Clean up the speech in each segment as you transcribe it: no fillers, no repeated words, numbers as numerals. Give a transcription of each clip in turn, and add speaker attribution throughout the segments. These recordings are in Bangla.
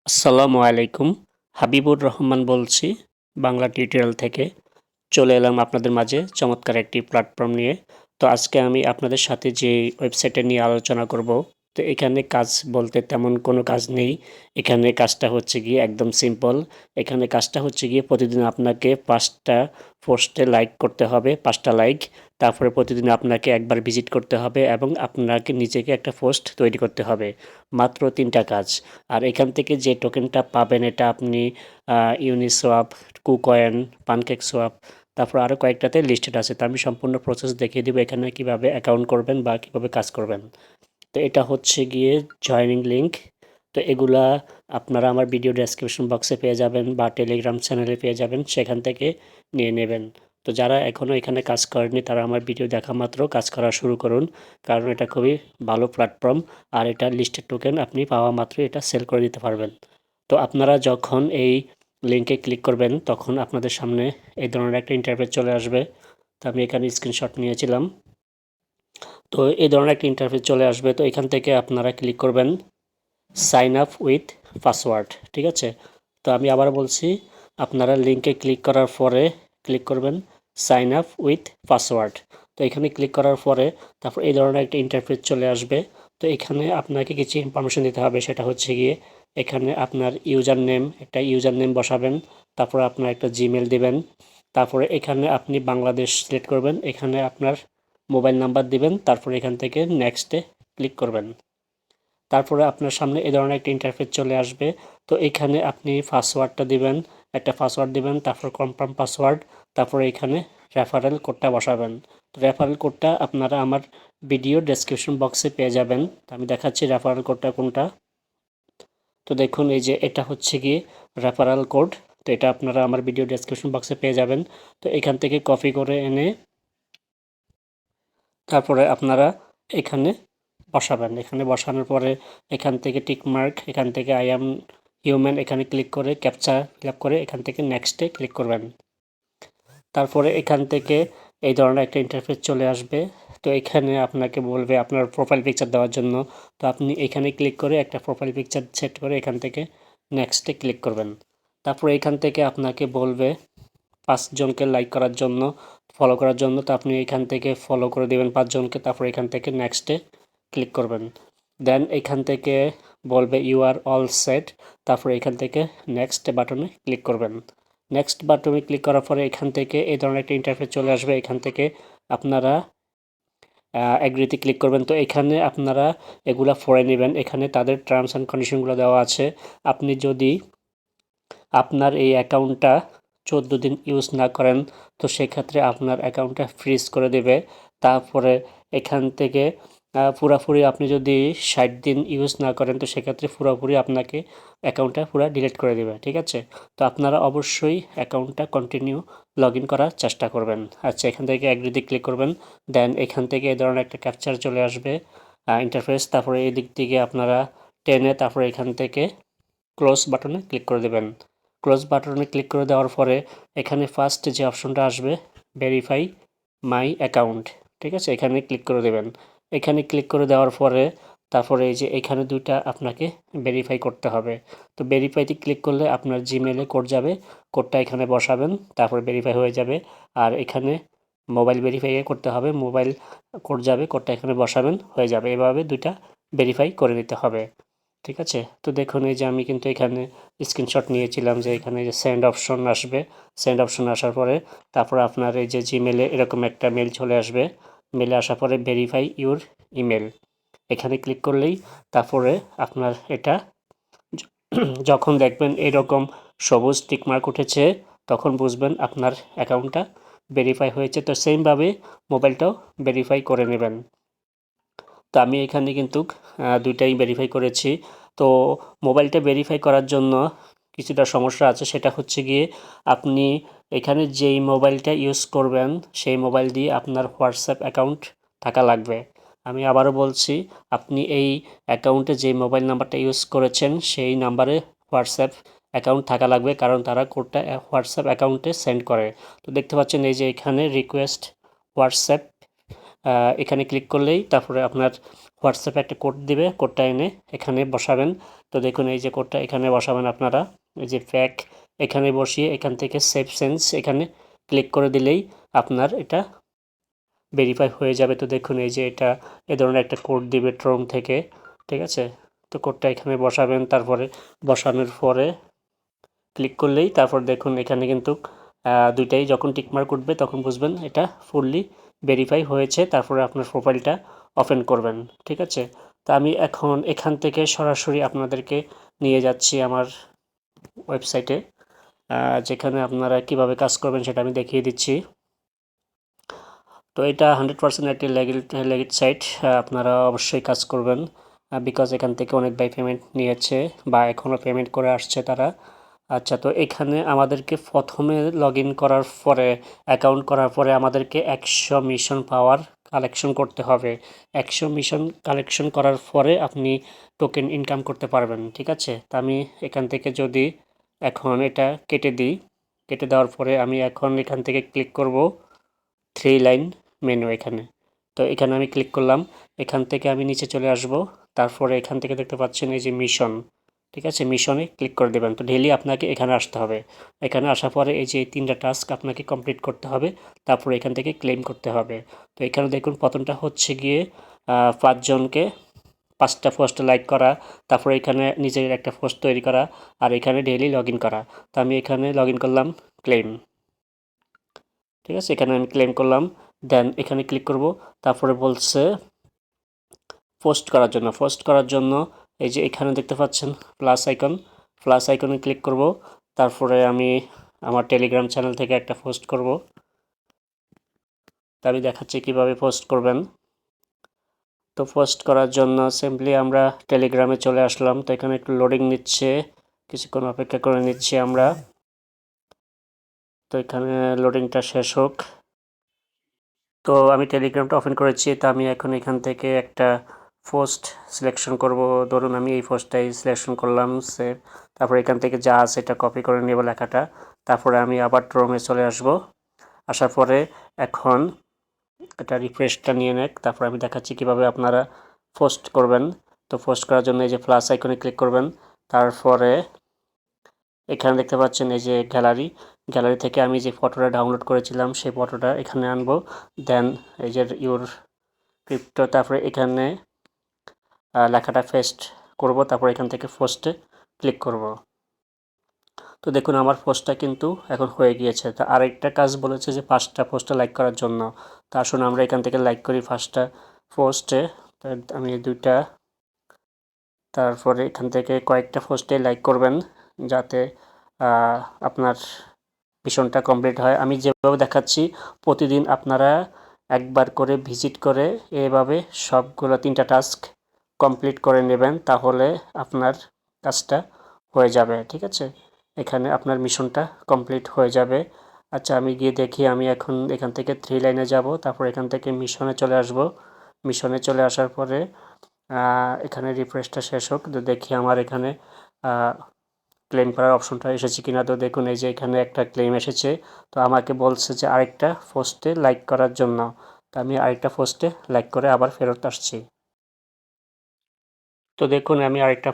Speaker 1: আসসালামু আলাইকুম। হাবিবুর রহমান বলছি বাংলা টিউটোরিয়াল থেকে। চলে এলাম আপনাদের মাঝে চমৎকার একটি প্ল্যাটফর্ম নিয়ে। তো আজকে আমি আপনাদের সাথে যে ওয়েবসাইটটা নিয়ে আলোচনা করব, তো এখানে কাজ বলতে তেমন কোনো কাজ নেই। এখানে কাজটা হচ্ছে গিয়ে একদম সিম্পল। এখানে কাজটা হচ্ছে গিয়ে প্রতিদিন আপনাকে 5টা পোস্টে লাইক করতে হবে, 5টা লাইক। তারপরে প্রতিদিন আপনাকে একবার ভিজিট করতে হবে এবং আপনাকে নিজেকে একটা পোস্ট তৈরি করতে হবে। মাত্র 3টা কাজ। আর এখান থেকে যে টোকেনটা পাবেন এটা আপনি ইউনিসোয়াপ, কুকয়েন, পানকেক সোয়াপ, তারপর আরও কয়েকটাতে লিস্টেড আছে। তো আমি সম্পূর্ণ প্রসেস দেখিয়ে দিব এখানে কিভাবে অ্যাকাউন্ট করবেন বা কিভাবে কাজ করবেন। তো এটা হচ্ছে গিয়ে জয়েনিং লিঙ্ক। তো এগুলা আপনারা আমার ভিডিও ডেসক্রিপশন বক্সে পেয়ে যাবেন বা টেলিগ্রাম চ্যানেলে পেয়ে যাবেন, সেখান থেকে নিয়ে নেবেন। তো যারা এখনও এখানে কাজ করেননি তারা আমার ভিডিও দেখা মাত্র কাজ করা শুরু করুন, কারণ এটা খুবই ভালো প্ল্যাটফর্ম। আর এটা লিস্টেড টোকেন আপনি পাওয়া মাত্র এটা সেল করে দিতে পারবেন। তো আপনারা যখন এই লিঙ্কে ক্লিক করবেন তখন আপনাদের সামনে এই ধরনের একটা ইন্টারফেস চলে আসবে। তো আমি এখানে স্ক্রিনশট নিয়েছিলাম। তো এই ধরনের একটা ইন্টারফেস চলে আসবে। তো এখান থেকে আপনারা ক্লিক করবেন সাইন আপ উইথ পাসওয়ার্ড, ঠিক আছে? তো আমি আবার বলছি, আপনারা লিঙ্কে ক্লিক করার পরে ক্লিক করবেন সাইন আপ উইথ পাসওয়ার্ড। তো এখানে ক্লিক করার পরে তারপর এই ধরনের একটা ইন্টারফেস চলে আসবে। তো এখানে আপনাকে কিছু ইনফরমেশন দিতে হবে, সেটা হচ্ছে গিয়ে এখানে আপনার একটা ইউজার নেম বসাবেন, তারপর আপনার একটা জিমেল দিবেন, তারপরে এখানে আপনি বাংলাদেশ সিলেক্ট করবেন, এখানে আপনার মোবাইল নাম্বার দিবেন, তারপরে এখান থেকে নেক্সটে ক্লিক করবেন। তারপরে আপনার সামনে এই ধরনের একটা ইন্টারফেস চলে আসবে। তো এখানে আপনি পাসওয়ার্ডটা দিবেন, একটা পাসওয়ার্ড দিবেন, তারপর কনফার্ম পাসওয়ার্ড, তারপরে এখানে রেফারেল কোডটা বসাবেন। তো রেফারেল কোডটা আপনারা আমার ভিডিও ডেসক্রিপশন বক্সে পেয়ে যাবেন। তো আমি দেখাচ্ছি রেফারেল কোডটা কোনটা। তো দেখুন এই যে এটা হচ্ছে গিয়ে রেফারেল কোড। তো এটা আপনারা আমার ভিডিও ডেসক্রিপশন বক্সে পেয়ে যাবেন। তো এখান থেকে কপি করে এনে তারপরে আপনারা এখানে বসাবেন। এখানে বসানোর পরে এখান থেকে টিক মার্ক, এখান থেকে আই অ্যাম হিউম্যান এখানে ক্লিক করে ক্যাপচা ফিল আপ করে এখান থেকে নেক্সটে ক্লিক করবেন। তারপরে এখান থেকে এই ধরনের একটা ইন্টারফেস চলে আসবে। তো এখানে আপনাকে বলবে আপনার প্রোফাইল পিকচার দেওয়ার জন্য। তো আপনি এখানে ক্লিক করে একটা প্রোফাইল পিকচার সেট করে এখান থেকে নেক্সটে ক্লিক করবেন। তারপরে এখান থেকে আপনাকে বলবে 5 জনকে লাইক করার জন্য, ফলো করার জন্য। তো আপনি এখান থেকে ফলো করে দেবেন 5 জনকে, তারপর এখান থেকে নেক্সটে ক্লিক করবেন। দেন এখান থেকে বলবে ইউ আর অল সেট, তারপরে এখান থেকে নেক্সট বাটনে ক্লিক করবেন। নেক্সট বাটনে ক্লিক করার পরে এখান থেকে এই ধরনের একটা ইন্টারফেস চলে আসবে। এখান থেকে আপনারা অ্যাগ্রিতে ক্লিক করবেন। তো এখানে আপনারা এগুলা পড়ে নেবেন, এখানে তাদের টার্মস অ্যান্ড কন্ডিশনগুলো দেওয়া আছে। আপনি যদি আপনার এই অ্যাকাউন্টটা 14 দিন ইউজ না করেন তো সেক্ষেত্রে আপনার অ্যাকাউন্টটা ফ্রিজ করে দেবে। তারপরে এখান থেকে পুরাপুরি আপনি যদি 60 দিন ইউজ না করেন তো সেক্ষেত্রে পুরোপুরি আপনাকে অ্যাকাউন্টটা পুরো ডিলিট করে দেবে, ঠিক আছে? তো আপনারা অবশ্যই অ্যাকাউন্টটা কন্টিনিউ লগ ইন করার চেষ্টা করবেন। আচ্ছা, এখান থেকে অ্যাগ্রিতে ক্লিক করবেন। দেন এখান থেকে এই ধরনের একটা ক্যাপচার চলে আসবে ইন্টারফেস। তারপরে এই দিক থেকে আপনারা টেনে তারপরে এখান থেকে ক্লোজ বাটনে ক্লিক করে দেবেন। ক্লোজ বাটনে ক্লিক করে দেওয়ার পরে এখানে ফার্স্ট যে অপশনটা আসবে ভেরিফাই মাই অ্যাকাউন্ট, ঠিক আছে? এখানে ক্লিক করে দেবেন। এখানে ক্লিক করে দেওয়ার পরে তারপরে এই যে এখানে দুইটা আপনাকে ভেরিফাই করতে হবে। তো ভেরিফাইতে ক্লিক করলে আপনার জিমেলে কোড যাবে, কোডটা এখানে বসাবেন, তারপরে ভেরিফাই হয়ে যাবে। আর এখানে মোবাইল ভেরিফাই করতে হবে, মোবাইল কোড যাবে, কোডটা এখানে বসাবেন, হয়ে যাবে। এভাবে দুইটা ভেরিফাই করে নিতে হবে, ঠিক আছে? তো দেখুন এই যে আমি কিন্তু এখানে স্ক্রিনশট নিয়েছিলাম যে এখানে যে সেন্ড অপশন আসবে, সেন্ড অপশন আসার পরে তারপর আপনার এই যে জিমেলে এরকম একটা মেল চলে আসবে। মেলে আসার পরে ভেরিফাই ইউর ইমেল, এখানে ক্লিক করলেই তারপরে আপনার এটা যখন দেখবেন এরকম সবুজ টিকমার্ক উঠেছে তখন বুঝবেন আপনার অ্যাকাউন্টটা ভেরিফাই হয়েছে। তো সেমভাবে মোবাইলটাও ভেরিফাই করে নেবেন। তো আমি এখানে কিন্তু দুইটাই ভেরিফাই করেছি। তো মোবাইলটা ভেরিফাই করার জন্য কিছুটা সমস্যা আছে, সেটা হচ্ছে গিয়ে আপনি এখানে যেই মোবাইলটা ইউজ করবেন সেই মোবাইল দিয়ে আপনার হোয়াটসঅ্যাপ অ্যাকাউন্ট থাকা লাগবে। আমি আবারও বলছি, আপনি এই অ্যাকাউন্টে যেই মোবাইল নাম্বারটা ইউজ করেছেন সেই নাম্বারে হোয়াটসঅ্যাপ অ্যাকাউন্ট থাকা লাগবে, কারণ তারা কোডটা হোয়াটসঅ্যাপ অ্যাকাউন্টে সেন্ড করে। তো দেখতে পাচ্ছেন এই যে এখানে রিকোয়েস্ট হোয়াটসঅ্যাপ, এখানে ক্লিক করলেই তারপরে আপনার হোয়াটসঅ্যাপে একটা কোড দিবে, কোডটা এনে এখানে বসাবেন। তো দেখুন এই যে কোডটা এখানে বসাবেন আপনারা, এই যে ফ্যাক এখানে বসিয়ে এখান থেকে সেভ সেন্স এখানে ক্লিক করে দিলেই আপনার এটা ভেরিফাই হয়ে যাবে। তো দেখুন এই যে এটা এ ধরনের একটা কোড দিবে ট্রোম থেকে, ঠিক আছে। তো কোডটা এখানে বসাবেন, তারপরে বসানোর পরে ক্লিক করলেই তারপর দেখুন এখানে কিন্তু দুইটাই যখন টিকমার্ক উঠবে তখন বুঝবেন এটা ফুললি ভেরিফাই হয়েছে। তারপরে আপনার প্রোফাইলটা ওপেন করবেন, ঠিক আছে। তা আমি এখন এখান থেকে সরাসরি আপনাদেরকে নিয়ে যাচ্ছি আমার ওয়েবসাইটে, যেখানে আপনারা কিভাবে কাজ করবেন সেটা আমি দেখিয়ে দিচ্ছি। তো এটা 100% একটি লেগিট সাইট, আপনারা অবশ্যই কাজ করবেন, বিকজ এখান থেকে অনেক বাই পেমেন্ট নিয়েছে বা এখনও পেমেন্ট করে আসছে তারা। আচ্ছা, তো এখানে আমাদেরকে প্রথমে লগ ইন করার পরে, অ্যাকাউন্ট করার পরে আমাদেরকে 100 মিশন পাওয়ার কালেকশন করতে হবে। 100 মিশন কালেকশন করার পরে আপনি টোকেন ইনকাম করতে পারবেন, ঠিক আছে। তা আমি এখান থেকে যদি এখন এটা কেটে দিই, কেটে দেওয়ার পরে আমি এখন এখান থেকে ক্লিক করব 3 লাইন মেনু এখানে। তো এখানে আমি ক্লিক করলাম, এখান থেকে আমি নিচে চলে আসব। তারপরে এখান থেকে দেখতে পাচ্ছেন এই যে মিশন, ঠিক আছে, মিশনে ক্লিক করে দেবেন। তো ডেইলি আপনাকে এখানে আসতে হবে। এখানে আসার পরে এই যে 3টা টাস্ক আপনাকে কমপ্লিট করতে হবে, তারপরে এখান থেকে ক্লেম করতে হবে। তো এখানে দেখুন প্রথমটা হচ্ছে গিয়ে 5 জনকে 5টা পোস্ট লাইক করা, তারপরে এখানে নিজের একটা পোস্ট তৈরি করা, আর এখানে ডেইলি লগ ইন করা। তো আমি এখানে লগ ইন করলাম, ক্লেম, ঠিক আছে। এখানে আমি ক্লেম করলাম, দেন এখানে ক্লিক করব। তারপরে বলছে পোস্ট করার জন্য, পোস্ট করার জন্য এই যে এখানে দেখতে পাচ্ছেন প্লাস আইকন, প্লাস আইকনে ক্লিক করব। তারপরে আমি আমার টেলিগ্রাম চ্যানেল থেকে একটা পোস্ট করব। তা আমি দেখাচ্ছি কিভাবে পোস্ট করবেন। তো পোস্ট করার জন্য সিম্পলি আমরা টেলিগ্রামে চলে আসলাম। তো এখানে একটু লোডিং নিচ্ছে, কিছুক্ষণ অপেক্ষা করে নিচ্ছি আমরা। তো এখানে লোডিংটা শেষ হোক। তো আমি টেলিগ্রামটা ওপেন করেছি। তো আমি এখন এখান থেকে একটা পোস্ট সিলেকশন করব। ধরুন আমি এই পোস্টটাই সিলেকশন করলাম, সেভ। তারপর এখান থেকে যা আছে এটা কপি করে নেব লেখাটা। তারপরে আমি আবার ট্রোমে চলে আসব। আসার পরে এখন এটা রিফ্রেশটা নিয়ে নেক। তারপর আমি দেখাচ্ছি কিভাবে আপনারা পোস্ট করবেন। তো পোস্ট করার জন্য এই যে প্লাস আইকনে ক্লিক করবেন। তারপরে এখানে দেখতে পাচ্ছেন এই যে গ্যালারি, গ্যালারি থেকে আমি যে ফটোটা ডাউনলোড করেছিলাম সেই ফটোটা এখানে আনবো। দেন এই যে ইউর ক্রিপ্টো, তারপরে এখানে লেখাটা পেস্ট করব। তারপর এখান থেকে পোস্টে ক্লিক করব। তো দেখুন আমার পোস্টটা কিন্তু এখন হয়ে গিয়েছে। তা আরেকটা কাজ বলেছে যে 5টা পোস্টে লাইক করার জন্য। তা আসুন আমরা এখান থেকে লাইক করি 5টা পোস্টে। আমি 2টা, তারপরে এখান থেকে কয়েকটা পোস্টে লাইক করবেন যাতে আপনার মিশনটা কমপ্লিট হয়। আমি যেভাবে দেখাচ্ছি প্রতিদিন আপনারা একবার করে ভিজিট করে এভাবে সবগুলো 3টা টাস্ক কমপ্লিট করে নেবেন, তাহলে আপনার কাজটা হয়ে যাবে, ঠিক আছে। এখানে আপনার মিশনটা কমপ্লিট হয়ে যাবে। আচ্ছা, আমি গিয়ে দেখি, আমি এখন এখান থেকে 3 লাইনে যাব, তারপর এখান থেকে মিশনে চলে আসব। মিশনে চলে আসার পরে এখানে রিফ্রেশটা শেষ হোক। তো দেখি আমার এখানে ক্লেম করার অপশনটা এসেছে কিনা। তো দেখুন এই যে এখানে একটা ক্লেম এসেছে। তো আমাকে বলছে যে আরেকটা পোস্টে লাইক করার জন্য। তো আমি আরেকটা পোস্টে লাইক করে আবার ফেরত আসছি। তো দেখুন আমি আরেকটা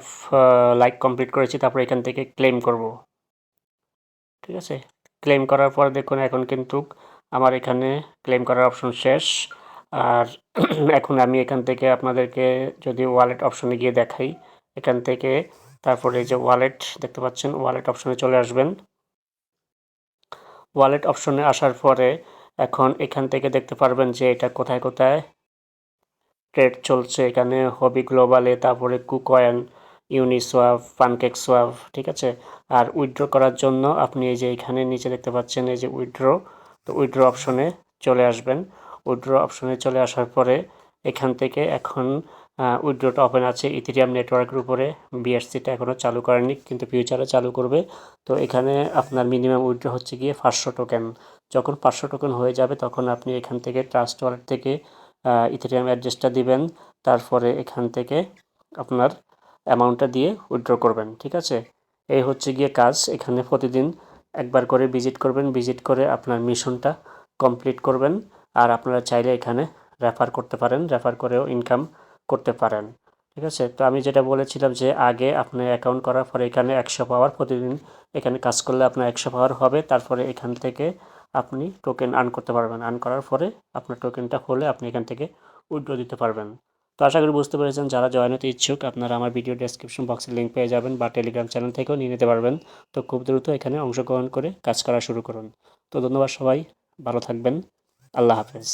Speaker 1: লাইক কমপ্লিট করেছি, তারপর এখান থেকে ক্লেম করব, ঠিক আছে। ক্লেম করার পর দেখুন এখন কিন্তু আমার এখানে ক্লেম করার অপশন শেষ। আর এখন আমি এখান থেকে আপনাদেরকে যদি ওয়ালেট অপশনে গিয়ে দেখাই, এখান থেকে তারপরে এই যে ওয়ালেট দেখতে পাচ্ছেন, ওয়ালেট অপশনে চলে আসবেন। ওয়ালেট অপশনে আসার পরে এখন এখান থেকে দেখতে পারবেন যে এটা কোথায় কোথায় ট্রেড চলছে। এখানে হবি গ্লোবালে, তারপরে কুকয়েন, ইউনিসোয়াপ, পানকেক সোয়াপ, ঠিক আছে। আর উইথড্র করার জন্য আপনি এই যে এখানে নিচে দেখতে পাচ্ছেন এই যে উইথড্র। তো উইথড্র অপশনে চলে আসবেন। উইথড্র অপশনে চলে আসার পরে এখান থেকে এখন উইথড্রটা ওপেন আছে ইথেরিয়াম নেটওয়ার্কের উপরে। বিএসসিটা এখনও চালু করেনি, কিন্তু ফিউচারে চালু করবে। তো এখানে আপনার মিনিমাম উইথড্র হচ্ছে গিয়ে 500 টোকেন। যখন 500 টোকেন হয়ে যাবে তখন আপনি এখান থেকে ট্রাস্ট ওয়ালেট থেকে ইথেরিয়াম অ্যাড্রেসটা দিবেন। তারপরে এখান থেকে আপনার অ্যামাউন্টটা দিয়ে উইথড্র করবেন, ঠিক আছে। এই হচ্ছে গিয়ে কাজ। এখানে প্রতিদিন একবার করে ভিজিট করবেন, ভিজিট করে আপনার মিশনটা কমপ্লিট করবেন। আর আপনারা চাইলে এখানে রেফার করতে পারেন, রেফার করেও ইনকাম করতে পারেন। ঠিক আছে, তো আমি যেটা বলেছিলাম যে আগে আপনি অ্যাকাউন্ট করার পরে এখানে 100 পাওয়ার প্রতিদিন এখানে কাজ করলে আপনার 100 পাওয়ার হবে, তারপরে এখান থেকে আপনি টোকেন আর্ন করতে পারবেন। আর্ন করার পরে আপনার টোকেনটা হলে আপনি এখান থেকে উইথড্র দিতে পারবেন। তো আশা করি বুঝতে পেরেছেন, যারা জয়েন হতে ইচ্ছুক আপনারা আমার ভিডিও ডেসক্রিপশন বক্সে লিঙ্ক পেয়ে যাবেন বা টেলিগ্রাম চ্যানেল থেকেও নিয়ে নিতে পারবেন। তো খুব দ্রুত এখানে অংশগ্রহণ করে কাজ করা শুরু করুন। তো ধন্যবাদ সবাই, ভালো থাকবেন, আল্লাহ হাফেজ।